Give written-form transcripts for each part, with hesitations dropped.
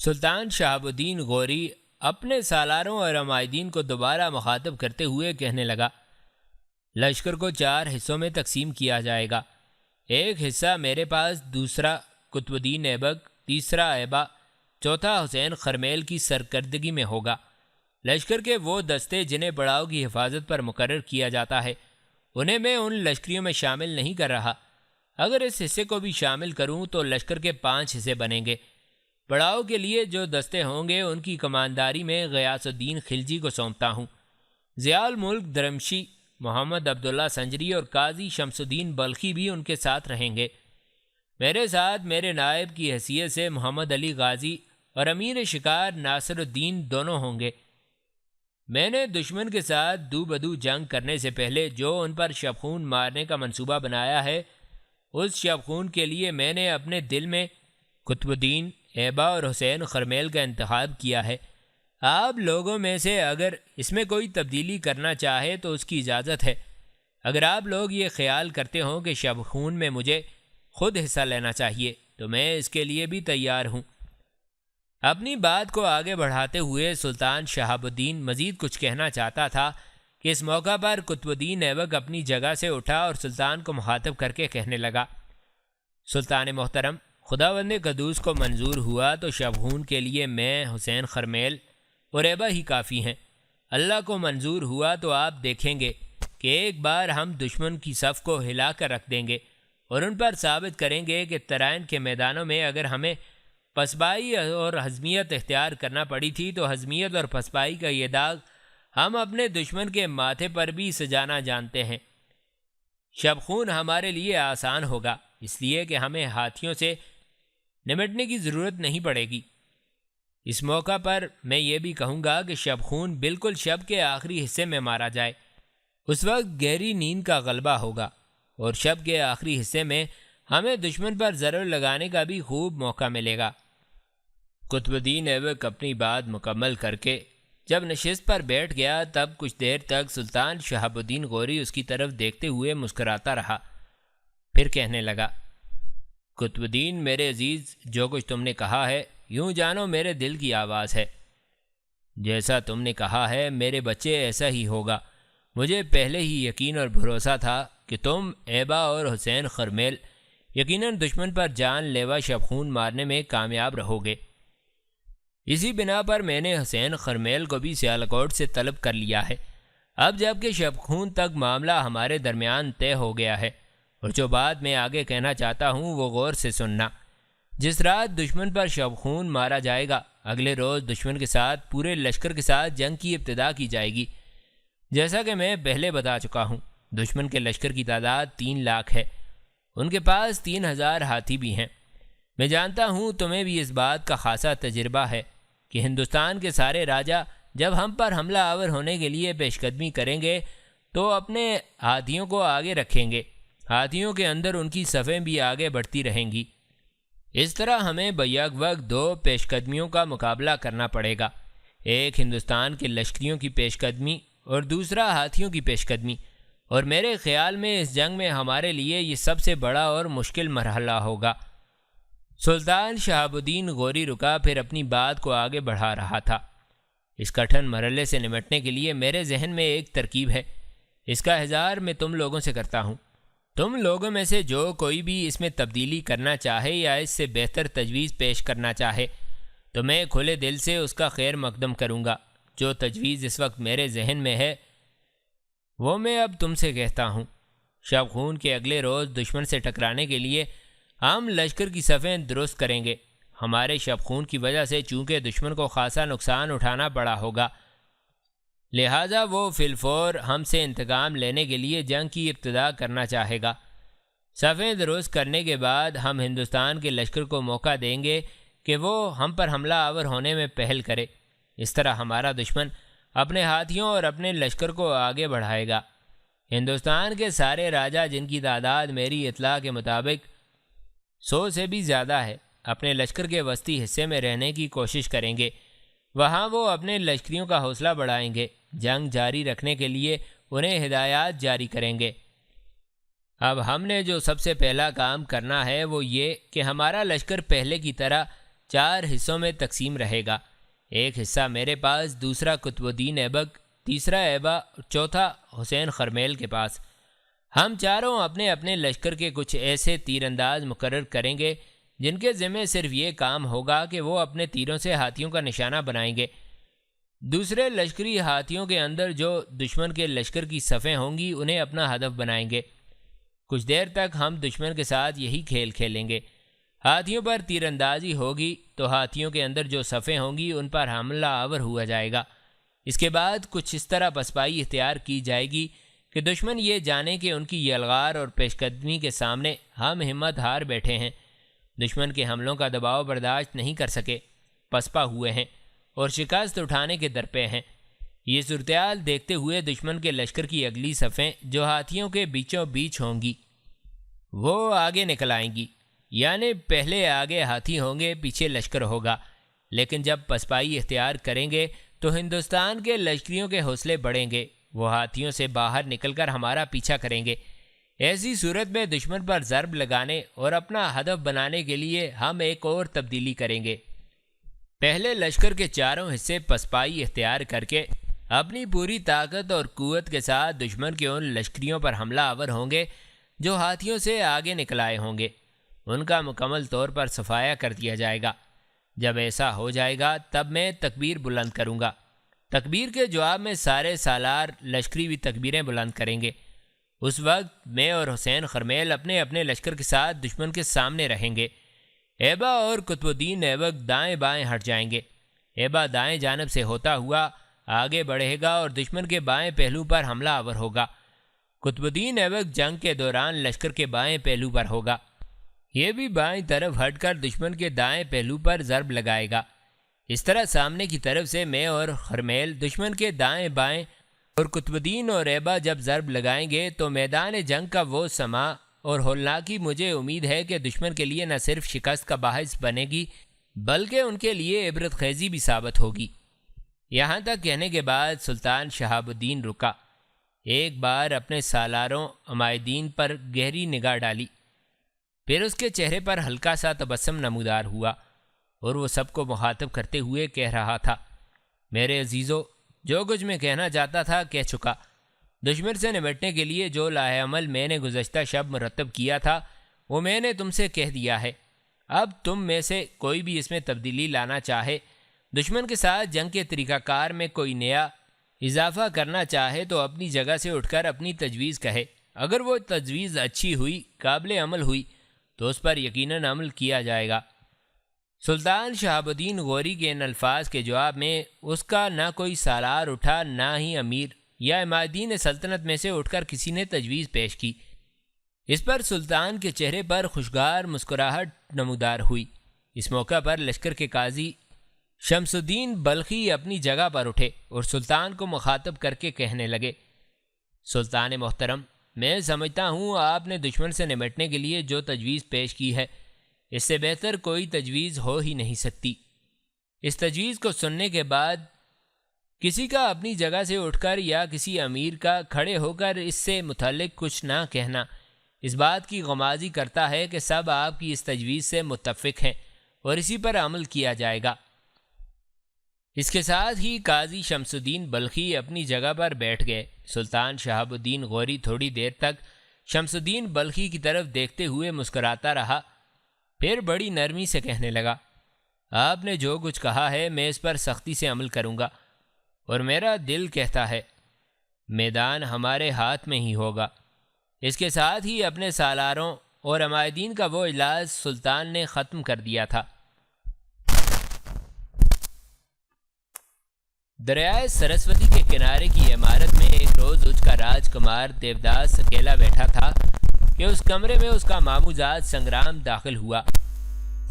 سلطان شہاب الدین غوری اپنے سالاروں اور عمائدین کو دوبارہ مخاطب کرتے ہوئے کہنے لگا، لشکر کو 4 حصوں میں تقسیم کیا جائے گا۔ ایک حصہ میرے پاس، دوسرا قطب الدین ایبک، تیسرا ایبا، چوتھا حسین خرمیل کی سرکردگی میں ہوگا۔ لشکر کے وہ دستے جنہیں پڑاؤ کی حفاظت پر مقرر کیا جاتا ہے، انہیں میں ان لشکریوں میں شامل نہیں کر رہا۔ اگر اس حصے کو بھی شامل کروں تو لشکر کے 5 حصے بنیں گے۔ پڑاؤ کے لیے جو دستے ہوں گے ان کی کمانداری میں غیاث الدین خلجی کو سونپتا ہوں۔ ضیاء الملک درمشی، محمد عبداللہ سنجری اور قاضی شمس الدین بلخی بھی ان کے ساتھ رہیں گے۔ میرے ساتھ میرے نائب کی حیثیت سے محمد علی غازی اور امیر شکار ناصر الدین دونوں ہوں گے۔ میں نے دشمن کے ساتھ دو بدو جنگ کرنے سے پہلے جو ان پر شبخون مارنے کا منصوبہ بنایا ہے، اس شبخون کے لیے میں نے اپنے دل میں قطب الدین ایبا اور حسین خرمیل کا انتخاب کیا ہے۔ آپ لوگوں میں سے اگر اس میں کوئی تبدیلی کرنا چاہے تو اس کی اجازت ہے۔ اگر آپ لوگ یہ خیال کرتے ہوں کہ شبخون میں مجھے خود حصہ لینا چاہیے تو میں اس کے لیے بھی تیار ہوں۔ اپنی بات کو آگے بڑھاتے ہوئے سلطان شہاب الدین مزید کچھ کہنا چاہتا تھا کہ اس موقع پر قطب الدین ایبک اپنی جگہ سے اٹھا اور سلطان کو مخاطب کر کے کہنے لگا، سلطان محترم، خداوند قدوس کو منظور ہوا تو شبخون کے لیے میں، حسین خرمیل اور ایبا ہی کافی ہیں۔ اللہ کو منظور ہوا تو آپ دیکھیں گے کہ ایک بار ہم دشمن کی صف کو ہلا کر رکھ دیں گے اور ان پر ثابت کریں گے کہ ترائن کے میدانوں میں اگر ہمیں پسپائی اور حزمیت اختیار کرنا پڑی تھی تو حزمیت اور پسپائی کا یہ داغ ہم اپنے دشمن کے ماتھے پر بھی سجانا جانتے ہیں۔ شبخون ہمارے لیے آسان ہوگا، اس لیے کہ ہمیں ہاتھیوں سے نمٹنے کی ضرورت نہیں پڑے گی۔ اس موقع پر میں یہ بھی کہوں گا کہ شبخون بالکل شب کے آخری حصے میں مارا جائے۔ اس وقت گہری نیند کا غلبہ ہوگا اور شب کے آخری حصے میں ہمیں دشمن پر ضرر لگانے کا بھی خوب موقع ملے گا۔ قطب الدین ایبک اپنی بات مکمل کر کے جب نشست پر بیٹھ گیا تب کچھ دیر تک سلطان شہاب الدین غوری اس کی طرف دیکھتے ہوئے مسکراتا رہا، پھر کہنے لگا، قطب الدین میرے عزیز، جو کچھ تم نے کہا ہے یوں جانو میرے دل کی آواز ہے۔ جیسا تم نے کہا ہے میرے بچے ایسا ہی ہوگا۔ مجھے پہلے ہی یقین اور بھروسہ تھا کہ تم ایبا اور حسین خرمیل یقیناً دشمن پر جان لیوا شبخون مارنے میں کامیاب رہو گے۔ اسی بنا پر میں نے حسین خرمیل کو بھی سیالکوٹ سے طلب کر لیا ہے۔ اب جب کہ شبخون تک معاملہ ہمارے درمیان طے ہو گیا ہے، اور جو بات میں آگے کہنا چاہتا ہوں وہ غور سے سننا۔ جس رات دشمن پر شبخون مارا جائے گا، اگلے روز دشمن کے ساتھ پورے لشکر کے ساتھ جنگ کی ابتدا کی جائے گی۔ جیسا کہ میں پہلے بتا چکا ہوں، دشمن کے لشکر کی تعداد 3 لاکھ ہے، ان کے پاس 3000 ہاتھی بھی ہیں۔ میں جانتا ہوں تمہیں بھی اس بات کا خاصا تجربہ ہے کہ ہندوستان کے سارے راجا جب ہم پر حملہ آور ہونے کے لیے پیش قدمی کریں گے تو اپنے ہاتھیوں کو آگے رکھیں گے، ہاتھیوں کے اندر ان کی صفیں بھی آگے بڑھتی رہیں گی۔ اس طرح ہمیں بیک وقت 2 پیش قدمیوں کا مقابلہ کرنا پڑے گا، ایک ہندوستان کے لشکریوں کی پیش قدمی اور دوسرا ہاتھیوں کی پیش قدمی، اور میرے خیال میں اس جنگ میں ہمارے لیے یہ سب سے بڑا اور مشکل مرحلہ ہوگا۔ سلطان شہاب الدین غوری رکا، پھر اپنی بات کو آگے بڑھا رہا تھا۔ اس کٹھن مرحلے سے نمٹنے کے لیے میرے ذہن میں ایک ترکیب ہے، اس کا اظہار میں تم لوگوں سے کرتا ہوں۔ تم لوگوں میں سے جو کوئی بھی اس میں تبدیلی کرنا چاہے یا اس سے بہتر تجویز پیش کرنا چاہے تو میں کھلے دل سے اس کا خیر مقدم کروں گا۔ جو تجویز اس وقت میرے ذہن میں ہے وہ میں اب تم سے کہتا ہوں۔ شبخون کے اگلے روز دشمن سے ٹکرانے کے لیے ہم لشکر کی صفیں درست کریں گے۔ ہمارے شبخون کی وجہ سے چونکہ دشمن کو خاصا نقصان اٹھانا پڑا ہوگا، لہٰذا وہ فی الفور ہم سے انتقام لینے کے لیے جنگ کی ابتدا کرنا چاہے گا۔ صفیں درست کرنے کے بعد ہم ہندوستان کے لشکر کو موقع دیں گے کہ وہ ہم پر حملہ آور ہونے میں پہل کرے۔ اس طرح ہمارا دشمن اپنے ہاتھیوں اور اپنے لشکر کو آگے بڑھائے گا۔ ہندوستان کے سارے راجا، جن کی تعداد میری اطلاع کے مطابق 100 سے بھی زیادہ ہے، اپنے لشکر کے وسطی حصے میں رہنے کی کوشش کریں گے۔ وہاں وہ اپنے لشکریوں کا حوصلہ بڑھائیں گے، جنگ جاری رکھنے کے لیے انہیں ہدایات جاری کریں گے۔ اب ہم نے جو سب سے پہلا کام کرنا ہے وہ یہ کہ ہمارا لشکر پہلے کی طرح 4 حصوں میں تقسیم رہے گا۔ ایک حصہ میرے پاس، دوسرا قطب الدین ایبک، تیسرا ایبا، چوتھا حسین خرمیل کے پاس۔ ہم چاروں اپنے اپنے لشکر کے کچھ ایسے تیر انداز مقرر کریں گے جن کے ذمہ صرف یہ کام ہوگا کہ وہ اپنے تیروں سے ہاتھیوں کا نشانہ بنائیں گے۔ دوسرے لشکری ہاتھیوں کے اندر جو دشمن کے لشکر کی صفیں ہوں گی انہیں اپنا ہدف بنائیں گے۔ کچھ دیر تک ہم دشمن کے ساتھ یہی کھیل کھیلیں گے۔ ہاتھیوں پر تیر اندازی ہوگی تو ہاتھیوں کے اندر جو صفیں ہوں گی ان پر حملہ آور ہوا جائے گا۔ اس کے بعد کچھ اس طرح پسپائی اختیار کی جائے گی کہ دشمن یہ جانے کہ ان کی یلغار اور پیش قدمی کے سامنے ہم ہمت ہار بیٹھے ہیں، دشمن کے حملوں کا دباؤ برداشت نہیں کر سکے، پسپا ہوئے ہیں اور شکست اٹھانے کے درپے ہیں۔ یہ صورتحال دیکھتے ہوئے دشمن کے لشکر کی اگلی صفیں جو ہاتھیوں کے بیچوں بیچ ہوں گی وہ آگے نکل آئیں گی، یعنی پہلے آگے ہاتھی ہوں گے، پیچھے لشکر ہوگا۔ لیکن جب پسپائی اختیار کریں گے تو ہندوستان کے لشکریوں کے حوصلے بڑھیں گے، وہ ہاتھیوں سے باہر نکل کر ہمارا پیچھا کریں گے۔ ایسی صورت میں دشمن پر ضرب لگانے اور اپنا ہدف بنانے کے لیے ہم ایک اور تبدیلی کریں گے۔ پہلے لشکر کے چاروں حصے پسپائی اختیار کر کے اپنی پوری طاقت اور قوت کے ساتھ دشمن کے ان لشکریوں پر حملہ آور ہوں گے جو ہاتھیوں سے آگے نکل آئے ہوں گے، ان کا مکمل طور پر صفایا کر دیا جائے گا۔ جب ایسا ہو جائے گا تب میں تکبیر بلند کروں گا۔ تکبیر کے جواب میں سارے سالار لشکری بھی تکبیریں بلند کریں گے۔ اس وقت میں اور حسین خرمیل اپنے اپنے لشکر کے ساتھ دشمن کے سامنے رہیں گے۔ ایبا اور قطب الدین ایبک دائیں بائیں ہٹ جائیں گے۔ ایبا دائیں جانب سے ہوتا ہوا آگے بڑھے گا اور دشمن کے بائیں پہلو پر حملہ آور ہوگا۔ قطب الدین ایبک جنگ کے دوران لشکر کے بائیں پہلو پر ہوگا، یہ بھی بائیں طرف ہٹ کر دشمن کے دائیں پہلو پر ضرب لگائے گا۔ اس طرح سامنے کی طرف سے میں اور خرمیل دشمن کے دائیں بائیں اور قطب الدین اور ایبا جب ضرب لگائیں گے تو میدان جنگ کا وہ سما اور ہولناکی مجھے امید ہے کہ دشمن کے لیے نہ صرف شکست کا باعث بنے گی بلکہ ان کے لیے عبرت خیزی بھی ثابت ہوگی۔ یہاں تک کہنے کے بعد سلطان شہاب الدین رکا، ایک بار اپنے سالاروں عمائدین پر گہری نگاہ ڈالی، پھر اس کے چہرے پر ہلکا سا تبسم نمودار ہوا اور وہ سب کو مخاطب کرتے ہوئے کہہ رہا تھا، میرے عزیزو، جو کچھ میں کہنا چاہتا تھا کہہ چکا۔ دشمن سے نمٹنے کے لیے جو لاہ عمل میں نے گزشتہ شب مرتب کیا تھا وہ میں نے تم سے کہہ دیا ہے۔ اب تم میں سے کوئی بھی اس میں تبدیلی لانا چاہے، دشمن کے ساتھ جنگ کے طریقہ کار میں کوئی نیا اضافہ کرنا چاہے تو اپنی جگہ سے اٹھ کر اپنی تجویز کہے۔ اگر وہ تجویز اچھی ہوئی، قابل عمل ہوئی تو اس پر یقیناً عمل کیا جائے گا۔ سلطان شہاب الدین غوری کے ان الفاظ کے جواب میں اس کا نہ کوئی سالار اٹھا، نہ ہی امیر یا عمائدین سلطنت میں سے اٹھ کر کسی نے تجویز پیش کی۔ اس پر سلطان کے چہرے پر خوشگوار مسکراہٹ نمودار ہوئی۔ اس موقع پر لشکر کے قاضی شمس الدین بلخی اپنی جگہ پر اٹھے اور سلطان کو مخاطب کر کے کہنے لگے، سلطان محترم، میں سمجھتا ہوں آپ نے دشمن سے نمٹنے کے لیے جو تجویز پیش کی ہے اس سے بہتر کوئی تجویز ہو ہی نہیں سکتی۔ اس تجویز کو سننے کے بعد کسی کا اپنی جگہ سے اٹھ کر یا کسی امیر کا کھڑے ہو کر اس سے متعلق کچھ نہ کہنا اس بات کی غمازی کرتا ہے کہ سب آپ کی اس تجویز سے متفق ہیں اور اسی پر عمل کیا جائے گا۔ اس کے ساتھ ہی قاضی شمس الدین بلخی اپنی جگہ پر بیٹھ گئے۔ سلطان شہاب الدین غوری تھوڑی دیر تک شمس الدین بلخی کی طرف دیکھتے ہوئے مسکراتا رہا، پھر بڑی نرمی سے کہنے لگا، آپ نے جو کچھ کہا ہے میں اس پر سختی سے عمل کروں گا، اور میرا دل کہتا ہے میدان ہمارے ہاتھ میں ہی ہوگا۔ اس کے ساتھ ہی اپنے سالاروں اور عمائدین کا وہ اجلاس سلطان نے ختم کر دیا تھا۔ دریائے سرسوتی کے کنارے کی عمارت میں ایک روز اس کا راج کمار دیوداس اکیلا بیٹھا تھا کہ اس کمرے میں اس کا ماموزاد سنگرام داخل ہوا۔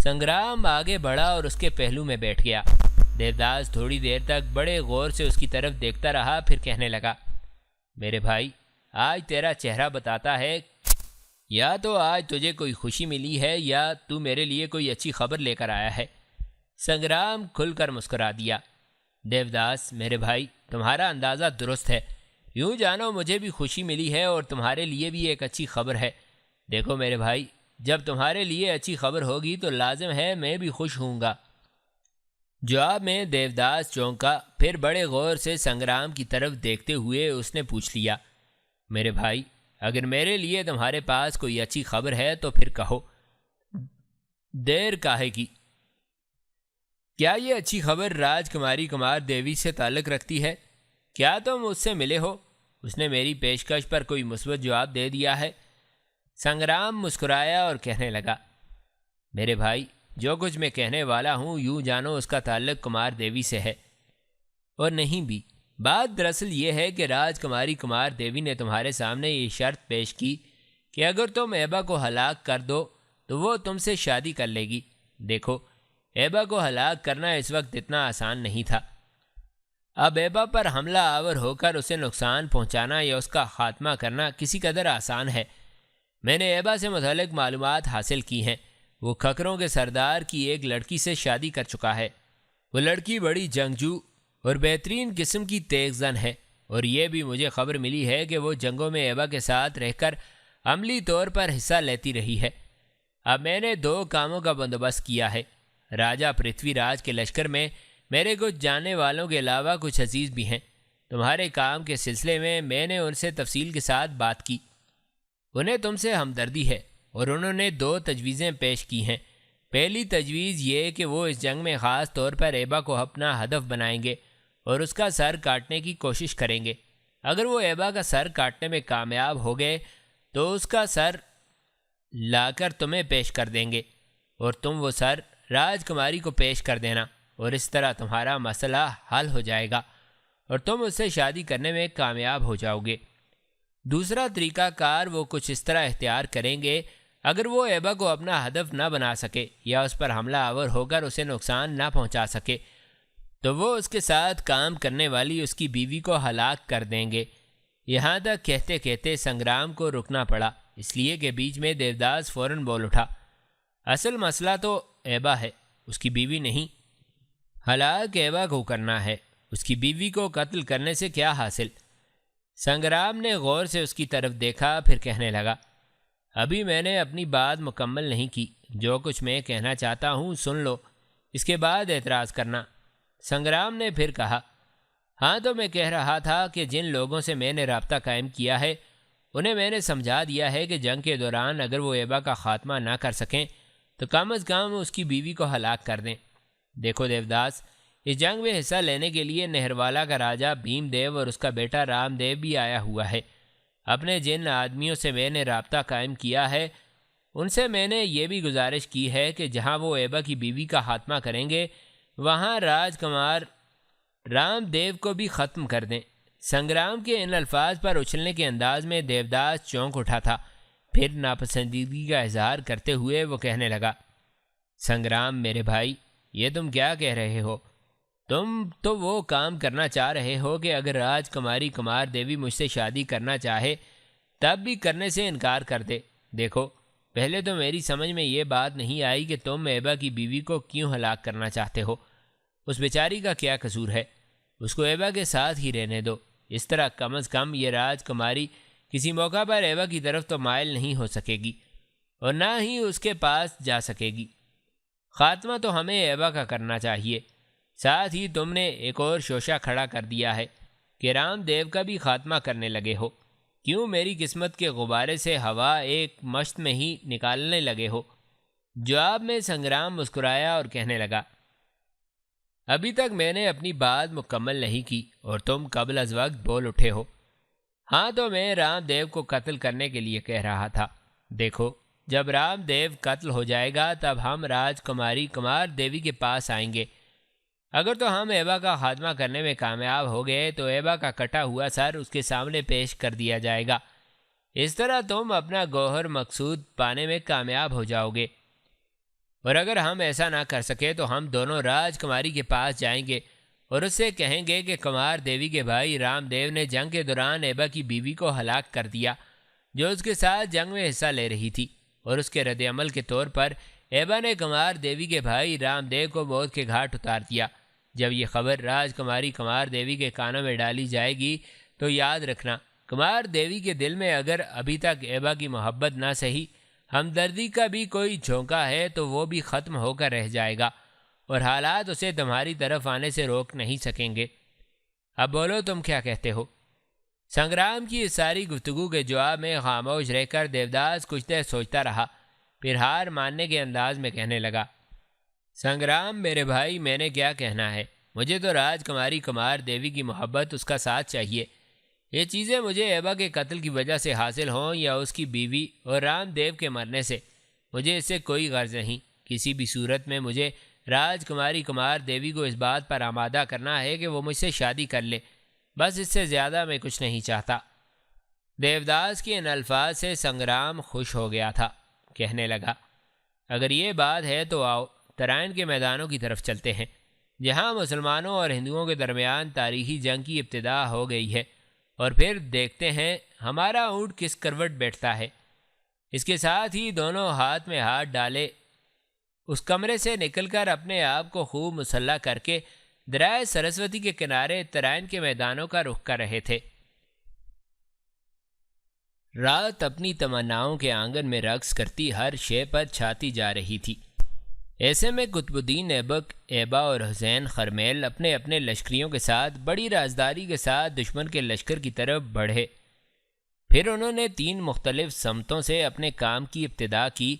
سنگرام آگے بڑھا اور اس کے پہلو میں بیٹھ گیا۔ دیوداس تھوڑی دیر تک بڑے غور سے اس کی طرف دیکھتا رہا، پھر کہنے لگا، میرے بھائی، آج تیرا چہرہ بتاتا ہے یا تو آج تجھے کوئی خوشی ملی ہے یا تو میرے لیے کوئی اچھی خبر لے کر آیا ہے۔ سنگرام کھل کر مسکرا دیا۔ دیوداس، میرے بھائی، تمہارا اندازہ درست ہے، یوں جانو مجھے بھی خوشی ملی ہے اور تمہارے لیے بھی ایک اچھی خبر ہے۔ دیکھو میرے بھائی، جب تمہارے لیے اچھی خبر ہوگی تو لازم ہے میں بھی خوش ہوں گا۔ جواب میں دیوداس چونکا، پھر بڑے غور سے سنگرام کی طرف دیکھتے ہوئے اس نے پوچھ لیا، میرے بھائی، اگر میرے لیے تمہارے پاس کوئی اچھی خبر ہے تو پھر کہو، دیر کاہے کی؟ کیا یہ اچھی خبر راج کماری کمار دیوی سے تعلق رکھتی ہے؟ کیا تم اس سے ملے ہو؟ اس نے میری پیشکش پر کوئی مثبت جواب دے دیا ہے؟ سنگرام مسکرایا اور کہنے لگا، میرے بھائی، جو کچھ میں کہنے والا ہوں یوں جانو اس کا تعلق کمار دیوی سے ہے، اور نہیں بھی۔ بات دراصل یہ ہے کہ راج کماری کمار دیوی نے تمہارے سامنے یہ شرط پیش کی کہ اگر تم ایبا کو ہلاک کر دو تو وہ تم سے شادی کر لے گی۔ دیکھو، ایبا کو ہلاک کرنا اس وقت اتنا آسان نہیں تھا۔ اب ایبا پر حملہ آور ہو کر اسے نقصان پہنچانا یا اس کا خاتمہ کرنا کسی قدر آسان ہے۔ میں نے ایبا سے متعلق معلومات حاصل کی ہیں۔ وہ کھکروں کے سردار کی ایک لڑکی سے شادی کر چکا ہے۔ وہ لڑکی بڑی جنگجو اور بہترین قسم کی تیز زن ہے، اور یہ بھی مجھے خبر ملی ہے کہ وہ جنگوں میں ایبا کے ساتھ رہ کر عملی طور پر حصہ لیتی رہی ہے۔ اب میں نے 2 کاموں کا بندوبست کیا ہے۔ راجہ پرتھوی راج کے لشکر میں میرے کچھ جاننے والوں کے علاوہ کچھ عزیز بھی ہیں۔ تمہارے کام کے سلسلے میں نے ان سے تفصیل کے ساتھ بات کی۔ انہیں تم سے ہمدردی ہے، اور انہوں نے 2 تجویزیں پیش کی ہیں۔ پہلی تجویز یہ کہ وہ اس جنگ میں خاص طور پر ایبا کو اپنا ہدف بنائیں گے اور اس کا سر کاٹنے کی کوشش کریں گے۔ اگر وہ ایبا کا سر کاٹنے میں کامیاب ہو گئے تو اس کا سر لا کر تمہیں پیش کر دیں گے، اور تم وہ سر راج کماری کو پیش کر دینا، اور اس طرح تمہارا مسئلہ حل ہو جائے گا اور تم اس سے شادی کرنے میں کامیاب ہو جاؤ گے۔ دوسرا طریقہ کار وہ کچھ اس طرح اختیار کریں گے، اگر وہ ایبا کو اپنا ہدف نہ بنا سکے یا اس پر حملہ آور ہو کر اسے نقصان نہ پہنچا سکے تو وہ اس کے ساتھ کام کرنے والی اس کی بیوی کو ہلاک کر دیں گے۔ یہاں تک کہتے کہتے سنگرام کو رکنا پڑا، اس لیے کہ بیچ میں دیوداس فوراً بول اٹھا، اصل مسئلہ تو ایبا ہے، اس کی بیوی نہیں۔ ہلاک ایبا کو کرنا ہے، اس کی بیوی کو قتل کرنے سے کیا حاصل؟ سنگرام نے غور سے اس کی طرف دیکھا، پھر کہنے لگا، ابھی میں نے اپنی بات مکمل نہیں کی، جو کچھ میں کہنا چاہتا ہوں سن لو، اس کے بعد اعتراض کرنا۔ سنگرام نے پھر کہا، ہاں تو میں کہہ رہا تھا کہ جن لوگوں سے میں نے رابطہ قائم کیا ہے انہیں میں نے سمجھا دیا ہے کہ جنگ کے دوران اگر وہ ایبا کا خاتمہ نہ کر سکیں تو کم از کم اس کی بیوی کو ہلاک کر دیں۔ دیکھو دیوداس، اس جنگ میں حصہ لینے کے لیے نہروالا کا راجہ بھیم دیو اور اس کا بیٹا رام دیو بھی آیا ہوا ہے۔ اپنے جن آدمیوں سے میں نے رابطہ قائم کیا ہے ان سے میں نے یہ بھی گزارش کی ہے کہ جہاں وہ ایبا کی بیوی کا خاتمہ کریں گے وہاں راج کمار رام دیو کو بھی ختم کر دیں۔ سنگرام کے ان الفاظ پر اچھلنے کے انداز میں دیوداس چونک اٹھا تھا، پھر ناپسندیدگی کا اظہار کرتے ہوئے وہ کہنے لگا، سنگرام میرے بھائی، یہ تم کیا کہہ رہے ہو؟ تم تو وہ کام کرنا چاہ رہے ہو کہ اگر راج کماری کمار دیوی مجھ سے شادی کرنا چاہے تب بھی کرنے سے انکار کر دے۔ دیکھو، پہلے تو میری سمجھ میں یہ بات نہیں آئی کہ تم ایبا کی بیوی کو کیوں ہلاک کرنا چاہتے ہو۔ اس بیچاری کا کیا قصور ہے؟ اس کو ایبا کے ساتھ ہی رہنے دو۔ اس طرح کم از کم یہ راج کماری کسی موقع پر ایبا کی طرف تو مائل نہیں ہو سکے گی اور نہ ہی اس کے پاس جا سکے گی۔ خاتمہ تو ہمیں ایبا کا کرنا چاہیے۔ ساتھ ہی تم نے ایک اور شوشہ کھڑا کر دیا ہے کہ رام دیو کا بھی خاتمہ کرنے لگے ہو۔ کیوں میری قسمت کے غبارے سے ہوا ایک مشت میں ہی نکالنے لگے ہو؟ جواب میں سنگرام مسکرایا اور کہنے لگا، ابھی تک میں نے اپنی بات مکمل نہیں کی اور تم قبل از وقت بول اٹھے ہو۔ ہاں تو میں رام دیو کو قتل کرنے کے لیے کہہ رہا تھا۔ دیکھو، جب رام دیو قتل ہو جائے گا تب ہم راج کماری کمار دیوی کے پاس آئیں گے۔ اگر تو ہم ایبا کا خاتمہ کرنے میں کامیاب ہو گئے تو ایبا کا کٹا ہوا سر اس کے سامنے پیش کر دیا جائے گا۔ اس طرح تم اپنا گوہر مقصود پانے میں کامیاب ہو جاؤ گے، اور اگر ہم ایسا نہ کر سکے تو ہم دونوں راج کماری کے پاس جائیں گے اور اس سے کہیں گے کہ کمار دیوی کے بھائی رام دیو نے جنگ کے دوران ایبا کی بیوی کو ہلاک کر دیا جو اس کے ساتھ جنگ میں حصہ لے رہی تھی، اور اس کے رد عمل کے طور پر ایبا نے کمار دیوی کے بھائی رام دیو کو موت کے گھاٹ اتار دیا۔ جب یہ خبر راج کماری کمار دیوی کے کانوں میں ڈالی جائے گی تو یاد رکھنا، کمار دیوی کے دل میں اگر ابھی تک ایبا کی محبت نہ سہی ہمدردی کا بھی کوئی جھونکا ہے تو وہ بھی ختم ہو کر رہ جائے گا، اور حالات اسے تمہاری طرف آنے سے روک نہیں سکیں گے۔ اب بولو تم کیا کہتے ہو؟ سنگرام کی اس ساری گفتگو کے جواب میں خاموش رہ کر دیوداس کچھ دیر سوچتا رہا، پھر ہار ماننے کے انداز میں کہنے لگا، سنگرام میرے بھائی، میں نے کیا کہنا ہے؟ مجھے تو راج کماری کمار دیوی کی محبت، اس کا ساتھ چاہیے۔ یہ چیزیں مجھے ایبا کے قتل کی وجہ سے حاصل ہوں یا اس کی بیوی اور رام دیو کے مرنے سے، مجھے اس سے کوئی غرض نہیں۔ کسی بھی صورت میں مجھے راج کماری کمار دیوی کو اس بات پر آمادہ کرنا ہے کہ وہ مجھ سے شادی کر لے، بس اس سے زیادہ میں کچھ نہیں چاہتا۔ دیوداس کے ان الفاظ سے سنگرام خوش ہو گیا تھا، کہنے لگا، اگر یہ بات ہے تو آؤ ترائن کے میدانوں کی طرف چلتے ہیں، جہاں مسلمانوں اور ہندوؤں کے درمیان تاریخی جنگ کی ابتدا ہو گئی ہے، اور پھر دیکھتے ہیں ہمارا اونٹ کس کروٹ بیٹھتا ہے۔ اس کے ساتھ ہی دونوں ہاتھ میں ہاتھ ڈالے اس کمرے سے نکل کر اپنے آپ کو خوب مسلح کر کے دریائے سرسوتی کے کنارے ترائن کے میدانوں کا رخ کر رہے تھے۔ رات اپنی تمناؤں کے آنگن میں رقص کرتی ہر شے پر چھاتی جا رہی تھی۔ ایسے میں قطب الدین ایبک، ایبا اور حسین خرمیل اپنے اپنے لشکریوں کے ساتھ بڑی رازداری کے ساتھ دشمن کے لشکر کی طرف بڑھے۔ پھر انہوں نے 3 مختلف سمتوں سے اپنے کام کی ابتدا کی،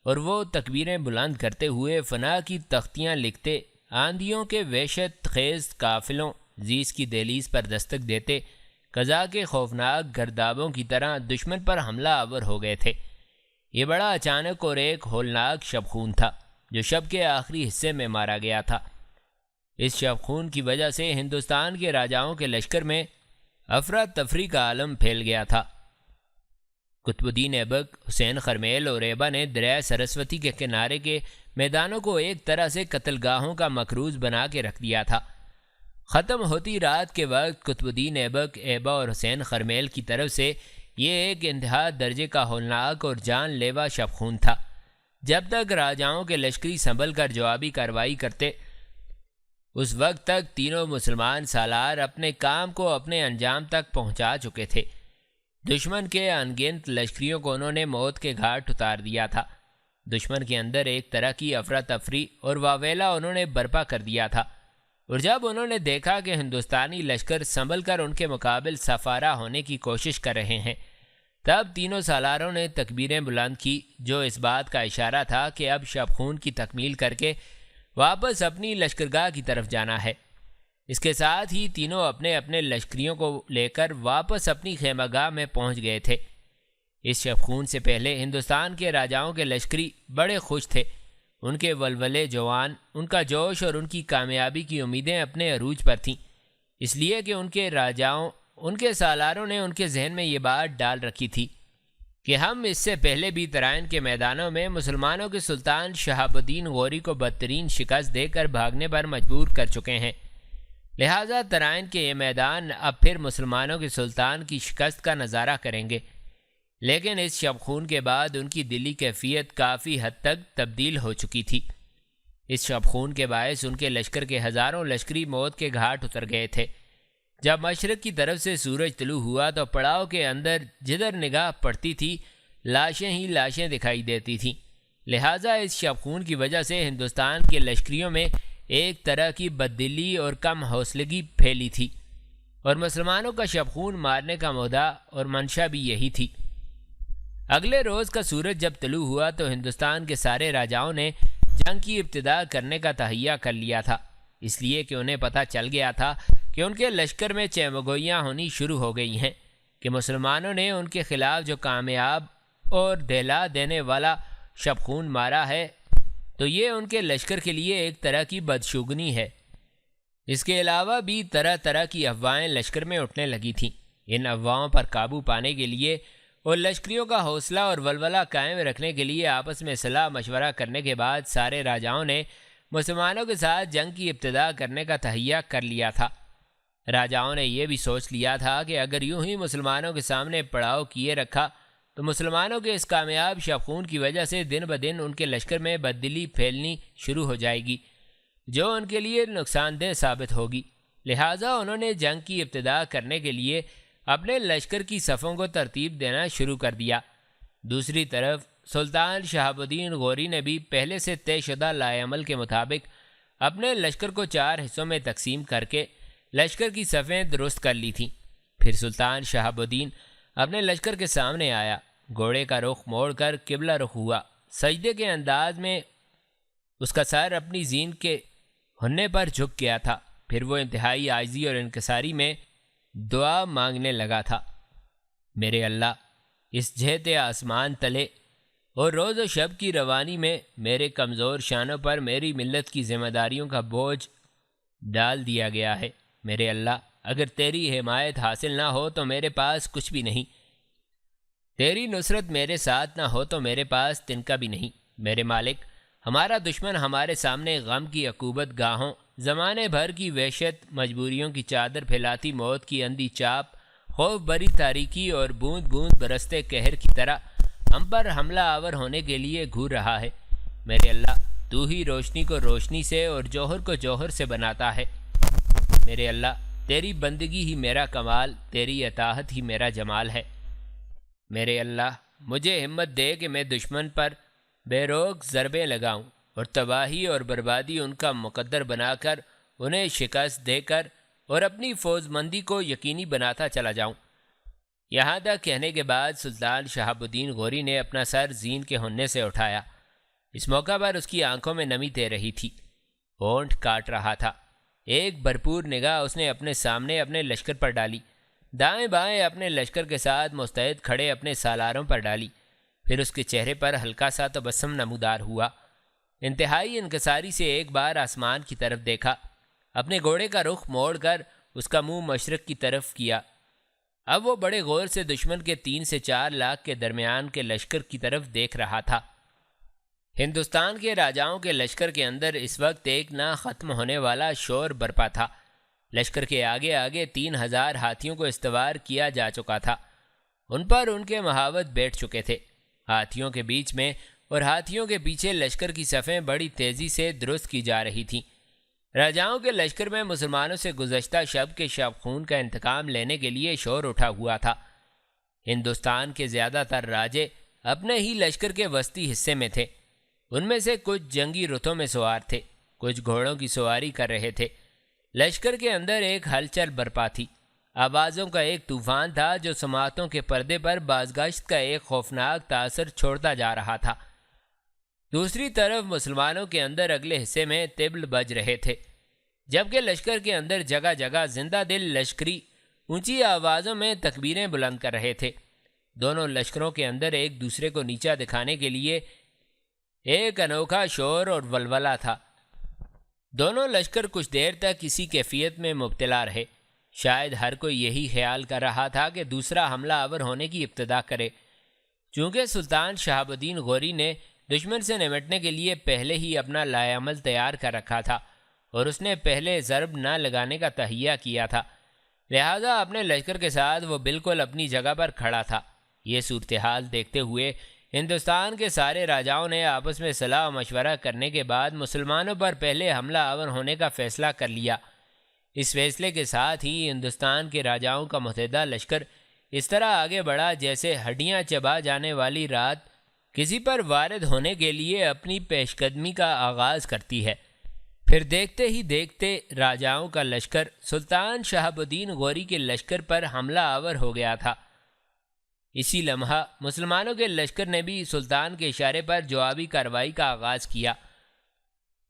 اور وہ تکبیریں بلند کرتے ہوئے فنا کی تختیاں لکھتے، آندھیوں کے وحشت خیز قافلوں زیس کی دہلیز پر دستک دیتے، قضا کے خوفناک گردابوں کی طرح دشمن پر حملہ آور ہو گئے تھے۔ یہ بڑا اچانک اور ایک ہولناک شب خون تھا جو شب کے آخری حصے میں مارا گیا تھا۔ اس شب خون کی وجہ سے ہندوستان کے راجاؤں کے لشکر میں افراتفری کا عالم پھیل گیا تھا۔ قطب الدین ایبک، حسین خرمیل اور ایبا نے دریائے سرسوتی کے کنارے کے میدانوں کو ایک طرح سے قتل گاہوں کا مکروز بنا کے رکھ دیا تھا۔ ختم ہوتی رات کے وقت قطب الدین ایبک، ایبا اور حسین خرمیل کی طرف سے یہ ایک انتہا درجے کا ہولناک اور جان لیوا شب خون تھا۔ جب تک راجاؤں کے لشکری سنبھل کر جوابی کارروائی کرتے، اس وقت تک تینوں مسلمان سالار اپنے کام کو اپنے انجام تک پہنچا چکے تھے۔ دشمن کے انگنت لشکریوں کو انہوں نے موت کے گھاٹ اتار دیا تھا۔ دشمن کے اندر ایک طرح کی افراتفری اور واویلا انہوں نے برپا کر دیا تھا، اور جب انہوں نے دیکھا کہ ہندوستانی لشکر سنبھل کر ان کے مقابل سفارہ ہونے کی کوشش کر رہے ہیں، تب تینوں سالاروں نے تکبیریں بلند کی، جو اس بات کا اشارہ تھا کہ اب شب خون کی تکمیل کر کے واپس اپنی لشکرگاہ کی طرف جانا ہے۔ اس کے ساتھ ہی تینوں اپنے اپنے لشکریوں کو لے کر واپس اپنی خیمہ گاہ میں پہنچ گئے تھے۔ اس شب خون سے پہلے ہندوستان کے راجاؤں کے لشکری بڑے خوش تھے۔ ان کے ولولے جوان، ان کا جوش اور ان کی کامیابی کی امیدیں اپنے عروج پر تھیں، اس لیے کہ ان کے راجاؤں، ان کے سالاروں نے ان کے ذہن میں یہ بات ڈال رکھی تھی کہ ہم اس سے پہلے بھی ترائن کے میدانوں میں مسلمانوں کے سلطان شہاب الدین غوری کو بدترین شکست دے کر بھاگنے پر مجبور کر چکے ہیں، لہٰذا ترائن کے یہ میدان اب پھر مسلمانوں کے سلطان کی شکست کا نظارہ کریں گے۔ لیکن اس شب خون کے بعد ان کی دلی کیفیت کافی حد تک تبدیل ہو چکی تھی۔ اس شب خون کے باعث ان کے لشکر کے ہزاروں لشکری موت کے گھاٹ اتر گئے تھے۔ جب مشرق کی طرف سے سورج طلوع ہوا تو پڑاؤ کے اندر جدھر نگاہ پڑتی تھی لاشیں ہی لاشیں دکھائی دیتی تھیں، لہٰذا اس شب خون کی وجہ سے ہندوستان کے لشکریوں میں ایک طرح کی بددلی اور کم حوصلگی پھیلی تھی، اور مسلمانوں کا شب خون مارنے کا مدعا اور منشا بھی یہی تھی۔ اگلے روز کا سورج جب طلوع ہوا تو ہندوستان کے سارے راجاؤں نے جنگ کی ابتدا کرنے کا تہیہ کر لیا تھا، اس لیے کہ انہیں پتہ چل گیا تھا کہ ان کے لشکر میں چیمگوئیاں ہونی شروع ہو گئی ہیں کہ مسلمانوں نے ان کے خلاف جو کامیاب اور دہلا دینے والا شب خون مارا ہے تو یہ ان کے لشکر کے لیے ایک طرح کی بدشگونی ہے۔ اس کے علاوہ بھی طرح طرح کی افواہیں لشکر میں اٹھنے لگی تھیں۔ ان افواہوں پر قابو پانے کے لیے اور لشکریوں کا حوصلہ اور ولولہ قائم رکھنے کے لیے آپس میں صلاح مشورہ کرنے کے بعد سارے راجاؤں نے مسلمانوں کے ساتھ جنگ کی ابتدا کرنے کا تہیہ کر لیا تھا۔ راجاؤں نے یہ بھی سوچ لیا تھا کہ اگر یوں ہی مسلمانوں کے سامنے پڑاؤ کیے رکھا تو مسلمانوں کے اس کامیاب شب خون کی وجہ سے دن بدن ان کے لشکر میں بددلی پھیلنی شروع ہو جائے گی، جو ان کے لیے نقصان دہ ثابت ہوگی۔ لہٰذا انہوں نے جنگ کی ابتدا کرنے کے لیے اپنے لشکر کی صفوں کو ترتیب دینا شروع کر دیا۔ دوسری طرف سلطان شہاب الدین غوری نے بھی پہلے سے طے شدہ لائے عمل کے مطابق اپنے لشکر کو 4 حصوں میں تقسیم کر کے لشکر کی صفیں درست کر لی تھیں۔ پھر سلطان شہاب الدین اپنے لشکر کے سامنے آیا، گھوڑے کا رخ موڑ کر قبلہ رخ ہوا، سجدے کے انداز میں اس کا سر اپنی زین کے ہننے پر جھک گیا تھا۔ پھر وہ انتہائی عاجزی اور انکساری میں دعا مانگنے لگا تھا، میرے اللہ، اس جہت آسمان تلے اور روز و شب کی روانی میں میرے کمزور شانوں پر میری ملت کی ذمہ داریوں کا بوجھ ڈال دیا گیا ہے۔ میرے اللہ، اگر تیری حمایت حاصل نہ ہو تو میرے پاس کچھ بھی نہیں، تیری نصرت میرے ساتھ نہ ہو تو میرے پاس تنکا بھی نہیں۔ میرے مالک، ہمارا دشمن ہمارے سامنے غم کی عقوبت گاہوں، زمانے بھر کی وحشت، مجبوریوں کی چادر پھیلاتی موت کی اندھی چاپ، خوف بری تاریکی اور بوند بوند برستے قہر کی طرح ہم پر حملہ آور ہونے کے لیے گھور رہا ہے۔ میرے اللہ، تو ہی روشنی کو روشنی سے اور جوہر کو جوہر سے بناتا ہے۔ میرے اللہ، تیری بندگی ہی میرا کمال، تیری اطاعت ہی میرا جمال ہے۔ میرے اللہ، مجھے ہمت دے کہ میں دشمن پر بے روک ضربیں لگاؤں اور تباہی اور بربادی ان کا مقدر بنا کر انہیں شکست دے کر اور اپنی فوج مندی کو یقینی بناتا چلا جاؤں۔ یہاں تک کہنے کے بعد سلطان شہاب الدین غوری نے اپنا سر زین کے ہننے سے اٹھایا۔ اس موقع پر اس کی آنکھوں میں نمی تیر رہی تھی، ہونٹ کاٹ رہا تھا۔ ایک بھرپور نگاہ اس نے اپنے سامنے اپنے لشکر پر ڈالی، دائیں بائیں اپنے لشکر کے ساتھ مستعد کھڑے اپنے سالاروں پر ڈالی، پھر اس کے چہرے پر ہلکا سا تبسم نمودار ہوا۔ انتہائی انکساری سے ایک بار آسمان کی طرف دیکھا، اپنے گھوڑے کا رخ موڑ کر اس کا منہ مشرق کی طرف کیا۔ اب وہ بڑے غور سے دشمن کے 3 سے 4 لاکھ کے درمیان کے لشکر کی طرف دیکھ رہا تھا۔ ہندوستان کے راجاؤں کے لشکر کے اندر اس وقت ایک نہ ختم ہونے والا شور برپا تھا۔ لشکر کے آگے آگے 3000 ہاتھیوں کو استوار کیا جا چکا تھا، ان پر ان کے مہاوت بیٹھ چکے تھے۔ ہاتھیوں کے بیچ میں اور ہاتھیوں کے پیچھے لشکر کی صفیں بڑی تیزی سے درست کی جا رہی تھیں۔ راجاؤں کے لشکر میں مسلمانوں سے گزشتہ شب کے شب خون کا انتقام لینے کے لیے شور اٹھا ہوا تھا۔ ہندوستان کے زیادہ تر راجے اپنے ہی لشکر کے وسطی حصے میں تھے، ان میں سے کچھ جنگی رتھوں میں سوار تھے، کچھ گھوڑوں کی سواری کر رہے تھے۔ لشکر کے اندر ایک ہلچل برپا تھی، آوازوں کا ایک طوفان تھا جو سماعتوں کے پردے پر بازگشت کا ایک خوفناک تاثر چھوڑتا جا رہا تھا۔ دوسری طرف مسلمانوں کے اندر اگلے حصے میں طبل بج رہے تھے، جبکہ لشکر کے اندر جگہ جگہ زندہ دل لشکری اونچی آوازوں میں تکبیریں بلند کر رہے تھے۔ دونوں لشکروں کے اندر ایک دوسرے کو نیچا دکھانے کے لیے ایک انوکھا شور اور ولولہ تھا۔ دونوں لشکر کچھ دیر تک اسی کیفیت میں مبتلا رہے۔ شاید ہر کوئی یہی خیال کر رہا تھا کہ دوسرا حملہ آور ہونے کی ابتدا کرے۔ چونکہ سلطان شہاب الدین غوری نے دشمن سے نمٹنے کے لیے پہلے ہی اپنا لائے عمل تیار کر رکھا تھا اور اس نے پہلے ضرب نہ لگانے کا تہیہ کیا تھا، لہذا اپنے لشکر کے ساتھ وہ بالکل اپنی جگہ پر کھڑا تھا۔ یہ صورتحال دیکھتے ہوئے ہندوستان کے سارے راجاؤں نے آپس میں صلاح و مشورہ کرنے کے بعد مسلمانوں پر پہلے حملہ آور ہونے کا فیصلہ کر لیا۔ اس فیصلے کے ساتھ ہی ہندوستان کے راجاؤں کا متحدہ لشکر اس طرح آگے بڑھا جیسے ہڈیاں چبا جانے والی رات کسی پر وارد ہونے کے لیے اپنی پیش قدمی کا آغاز کرتی ہے۔ پھر دیکھتے ہی دیکھتے راجاؤں کا لشکر سلطان شہاب الدین غوری کے لشکر پر حملہ آور ہو گیا تھا۔ اسی لمحہ مسلمانوں کے لشکر نے بھی سلطان کے اشارے پر جوابی کارروائی کا آغاز کیا۔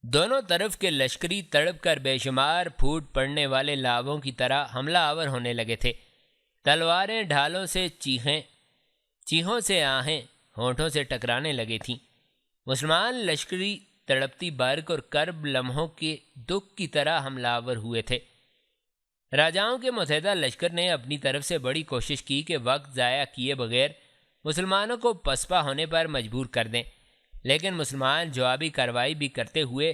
دونوں طرف کے لشکری تڑپ کر بے شمار پھوٹ پڑنے والے لاووں کی طرح حملہ آور ہونے لگے تھے۔ تلواریں ڈھالوں سے چیخوں سے آہیں ہونٹوں سے ٹکرانے لگی تھیں۔ مسلمان لشکری تڑپتی برق اور کرب لمحوں کے دکھ کی طرح حملہ آور ہوئے تھے۔ راجاؤں کے متحدہ لشکر نے اپنی طرف سے بڑی کوشش کی کہ وقت ضائع کیے بغیر مسلمانوں کو پسپا ہونے پر مجبور کر دیں، لیکن مسلمان جوابی کارروائی بھی کرتے ہوئے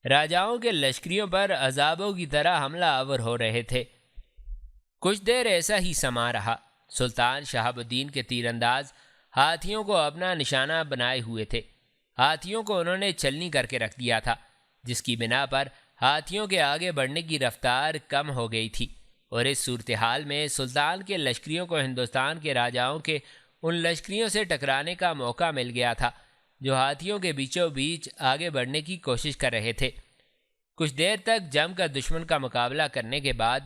راجاؤں کے لشکریوں پر عذابوں کی طرح حملہ آور ہو رہے تھے۔ کچھ دیر ایسا ہی سما رہا۔ سلطان شہاب الدین کے تیر انداز ہاتھیوں کو اپنا نشانہ بنائے ہوئے تھے۔ ہاتھیوں کو انہوں نے چلنی کر کے رکھ دیا تھا، جس کی بنا پر ہاتھیوں کے آگے بڑھنے کی رفتار کم ہو گئی تھی، اور اس صورتحال میں سلطان کے لشکریوں کو ہندوستان کے راجاؤں کے ان لشکریوں سے ٹکرانے کا موقع مل گیا تھا جو ہاتھیوں کے بیچوں بیچ آگے بڑھنے کی کوشش کر رہے تھے۔ کچھ دیر تک جم کر دشمن کا مقابلہ کرنے کے بعد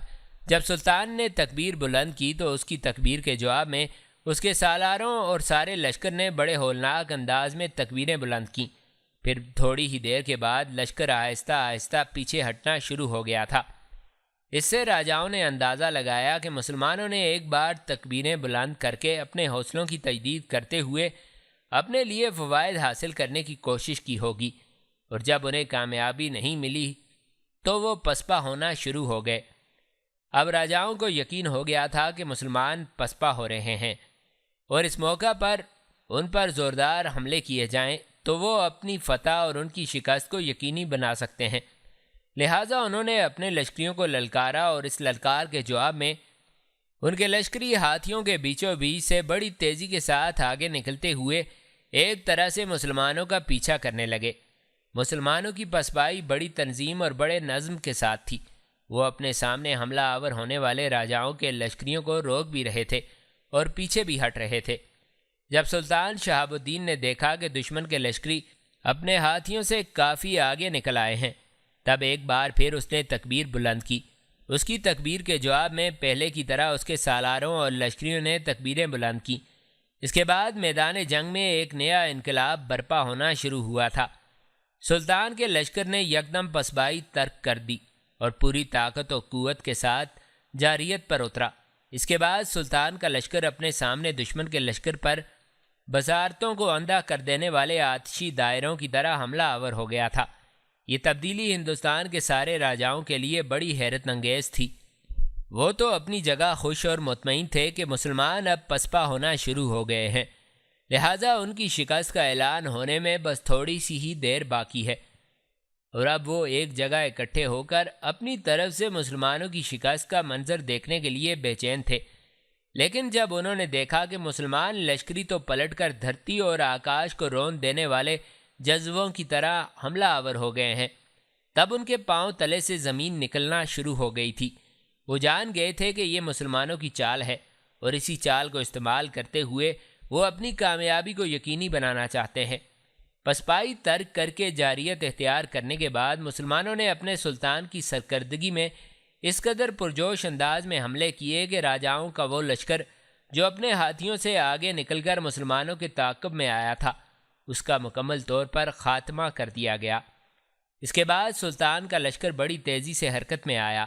جب سلطان نے تکبیر بلند کی تو اس کی تکبیر کے جواب میں اس کے سالاروں اور سارے لشکر نے بڑے ہولناک انداز میں تکبیریں بلند کیں۔ پھر تھوڑی ہی دیر کے بعد لشکر آہستہ آہستہ پیچھے ہٹنا شروع ہو گیا تھا۔ اس سے راجاؤں نے اندازہ لگایا کہ مسلمانوں نے ایک بار تکبیریں بلند کر کے اپنے حوصلوں کی تجدید کرتے ہوئے اپنے لیے فوائد حاصل کرنے کی کوشش کی ہوگی، اور جب انہیں کامیابی نہیں ملی تو وہ پسپا ہونا شروع ہو گئے۔ اب راجاؤں کو یقین ہو گیا تھا کہ مسلمان پسپا ہو رہے ہیں، اور اس موقع پر ان پر زوردار حملے کیے جائیں تو وہ اپنی فتح اور ان کی شکست کو یقینی بنا سکتے ہیں۔ لہٰذا انہوں نے اپنے لشکریوں کو للکارا، اور اس للکار کے جواب میں ان کے لشکری ہاتھیوں کے بیچوں بیچ سے بڑی تیزی کے ساتھ آگے نکلتے ہوئے ایک طرح سے مسلمانوں کا پیچھا کرنے لگے۔ مسلمانوں کی پسپائی بڑی تنظیم اور بڑے نظم کے ساتھ تھی۔ وہ اپنے سامنے حملہ آور ہونے والے راجاؤں کے لشکریوں کو روک بھی رہے تھے اور پیچھے بھی ہٹ رہے تھے۔ جب سلطان شہاب الدین نے دیکھا کہ دشمن کے لشکری اپنے ہاتھیوں سے کافی آگے نکل آئے ہیں، تب ایک بار پھر اس نے تکبیر بلند کی۔ اس کی تکبیر کے جواب میں پہلے کی طرح اس کے سالاروں اور لشکریوں نے تکبیریں بلند کیں۔ اس کے بعد میدان جنگ میں ایک نیا انقلاب برپا ہونا شروع ہوا تھا۔ سلطان کے لشکر نے یکدم پسبائی ترک کر دی اور پوری طاقت و قوت کے ساتھ جاریت پر اترا۔ اس کے بعد سلطان کا لشکر اپنے سامنے دشمن کے لشکر پر بصارتوں کو اندھا کر دینے والے آتشی دائروں کی طرح حملہ آور ہو گیا تھا۔ یہ تبدیلی ہندوستان کے سارے راجاؤں کے لیے بڑی حیرت انگیز تھی۔ وہ تو اپنی جگہ خوش اور مطمئن تھے کہ مسلمان اب پسپا ہونا شروع ہو گئے ہیں، لہٰذا ان کی شکست کا اعلان ہونے میں بس تھوڑی سی ہی دیر باقی ہے، اور اب وہ ایک جگہ اکٹھے ہو کر اپنی طرف سے مسلمانوں کی شکست کا منظر دیکھنے کے لیے بے چین تھے۔ لیکن جب انہوں نے دیکھا کہ مسلمان لشکری تو پلٹ کر دھرتی اور آکاش کو رون دینے والے جزووں کی طرح حملہ آور ہو گئے ہیں، تب ان کے پاؤں تلے سے زمین نکلنا شروع ہو گئی تھی۔ وہ جان گئے تھے کہ یہ مسلمانوں کی چال ہے، اور اسی چال کو استعمال کرتے ہوئے وہ اپنی کامیابی کو یقینی بنانا چاہتے ہیں۔ پسپائی ترک کر کے جاریت اختیار کرنے کے بعد مسلمانوں نے اپنے سلطان کی سرکردگی میں اس قدر پرجوش انداز میں حملے کیے کہ راجاؤں کا وہ لشکر جو اپنے ہاتھیوں سے آگے نکل کر مسلمانوں کے تعاقب میں آیا تھا، اس کا مکمل طور پر خاتمہ کر دیا گیا۔ اس کے بعد سلطان کا لشکر بڑی تیزی سے حرکت میں آیا۔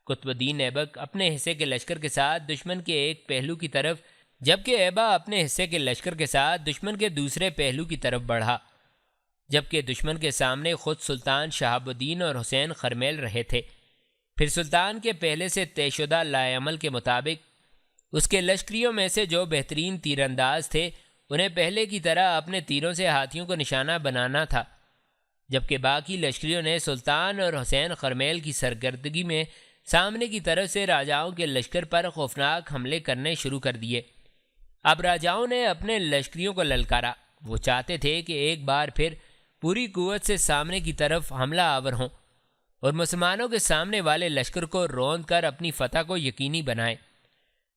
قطب الدین ایبک اپنے حصے کے لشکر کے ساتھ دشمن کے ایک پہلو کی طرف، جبکہ ایبا اپنے حصے کے لشکر کے ساتھ دشمن کے دوسرے پہلو کی طرف بڑھا، جبکہ دشمن کے سامنے خود سلطان شہاب الدین اور حسین خرمیل رہے تھے۔ پھر سلطان کے پہلے سے طے شدہ لائے عمل کے مطابق اس کے لشکریوں میں سے جو بہترین تیر انداز تھے انہیں پہلے کی طرح اپنے تیروں سے ہاتھیوں کو نشانہ بنانا تھا، جبکہ باقی لشکریوں نے سلطان اور حسین خرمیل کی سرگردگی میں سامنے کی طرف سے راجاؤں کے لشکر پر خوفناک حملے کرنے شروع کر دیے۔ اب راجاؤں نے اپنے لشکریوں کو للکارا۔ وہ چاہتے تھے کہ ایک بار پھر پوری قوت سے سامنے کی طرف حملہ آور ہوں اور مسلمانوں کے سامنے والے لشکر کو روند کر اپنی فتح کو یقینی بنائیں۔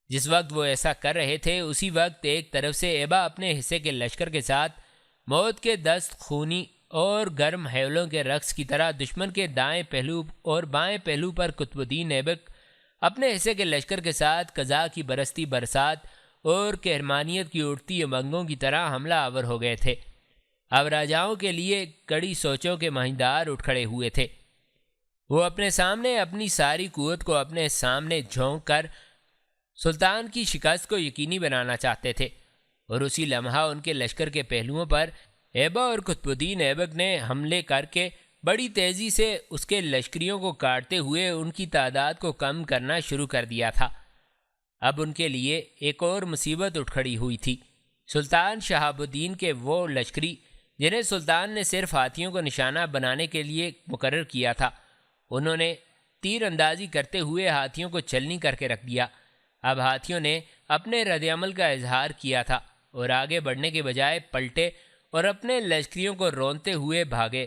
جس وقت وہ ایسا کر رہے تھے اسی وقت ایک طرف سے ایبا اپنے حصے کے لشکر کے ساتھ موت کے دست خونی اور گرم ہیولوں کے رقص کی طرح دشمن کے دائیں پہلو اور بائیں پہلو پر قطب الدین ایبک اپنے حصے کے لشکر کے ساتھ قضاء کی برستی برسات اور کہرمانیت کی اٹھتی امنگوں کی طرح حملہ آور ہو گئے تھے۔ اب راجاؤں کے لیے کڑی سوچوں کے مہیندار اٹھ کھڑے ہوئے تھے۔ وہ اپنے سامنے اپنی ساری قوت کو اپنے سامنے جھونک کر سلطان کی شکست کو یقینی بنانا چاہتے تھے، اور اسی لمحہ ان کے لشکر کے پہلوؤں پر ایبا اور قطب الدین ایبک نے حملے کر کے بڑی تیزی سے اس کے لشکریوں کو کاٹتے ہوئے ان کی تعداد کو کم کرنا شروع کر دیا تھا۔ اب ان کے لیے ایک اور مصیبت اٹھ کھڑی ہوئی تھی۔ سلطان شہاب الدین کے وہ لشکری جنہیں سلطان نے صرف ہاتھیوں کو نشانہ بنانے کے لیے مقرر کیا تھا، انہوں نے تیر اندازی کرتے ہوئے ہاتھیوں کو چلنی کر کے رکھ دیا۔ اب ہاتھیوں نے اپنے رد عمل کا اظہار کیا تھا اور آگے بڑھنے کے بجائے پلٹے اور اپنے لشکریوں کو رونتے ہوئے بھاگے۔